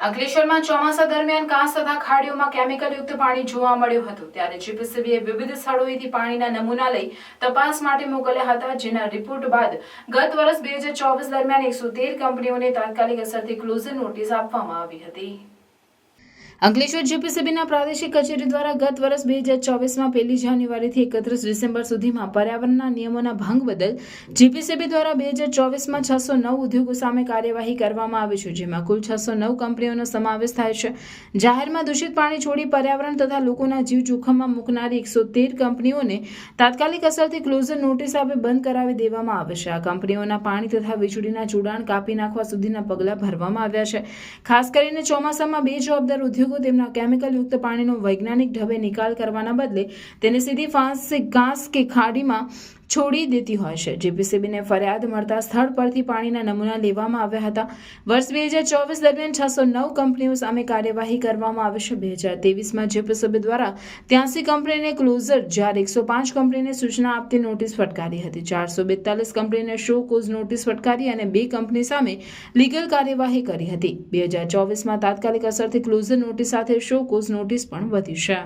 અંકલેશ્વરમાં ચોમાસા દરમિયાન કાંસ તથા ખાડીઓમાં કેમિકલયુક્ત પાણી જોવા મળ્યું હતું, ત્યારે જીપીસીબીએ વિવિધ સ્થળોએથી પાણીના નમૂના લઈ તપાસ માટે મોકલ્યા હતા, જેના રિપોર્ટ બાદ ગત વર્ષ 2024 દરમિયાન 113 કંપનીઓને તાત્કાલિક અસરથી ક્લોઝર નોટિસ આપવામાં આવી હતી। અંકલેશ્વર જીપીસીબીના પ્રાદેશિક કચેરી દ્વારા ગત વર્ષ 2024માં 1 જાન્યુઆરીથી 31 ડિસેમ્બર સુધીમાં પર્યાવરણના નિયમોના ભંગ બદલ જીપીસીબી દ્વારા 2024માં 609 ઉદ્યોગો સામે કાર્યવાહી કરવામાં આવી છે, જેમાં કુલ 609 કંપનીઓનો સમાવેશ થાય છે। જાહેરમાં દૂષિત પાણી છોડી પર્યાવરણ તથા લોકોના જીવ જોખમમાં મૂકનારી 113 કંપનીઓને તાત્કાલિક અસરથી ક્લોઝર નોટિસ આપી બંધ કરાવી દેવામાં આવે છે। આ કંપનીઓના પાણી તથા વીજળીના જોડાણ કાપી નાખવા સુધીના પગલાં ભરવામાં આવ્યા છે। ખાસ કરીને ચોમાસામાં બેજવાબદાર ઉદ્યોગો તેમના કેમિકલયુક્ત પાણીનો વૈજ્ઞાનિક ઢબે નિકાલ કરવાના બદલે તેને સીધી ઘાસ કે ખાડીમાં છોડી દેતી હોય છે। જીપીસીબીને ફરિયાદ મળતા સ્થળ પરથી પાણીના નમૂના લેવામાં આવ્યા હતા। વર્ષ 2024 દરમિયાન 609 કંપનીઓ સામે કાર્યવાહી કરવામાં આવી છે। 2023માં જીપીસીબી દ્વારા 83 કંપનીને ક્લોઝર, જ્યારે 105 કંપનીને સૂચના આપતી નોટિસ ફટકારી હતી, 442 કંપનીને શો કોઝ નોટિસ ફટકારી અને 2 કંપની સામે લીગલ કાર્યવાહી કરી હતી। 2024માં તાત્કાલિક અસરથી ક્લોઝર નોટિસ સાથે શો કોઝ નોટિસ પણ વધી છે।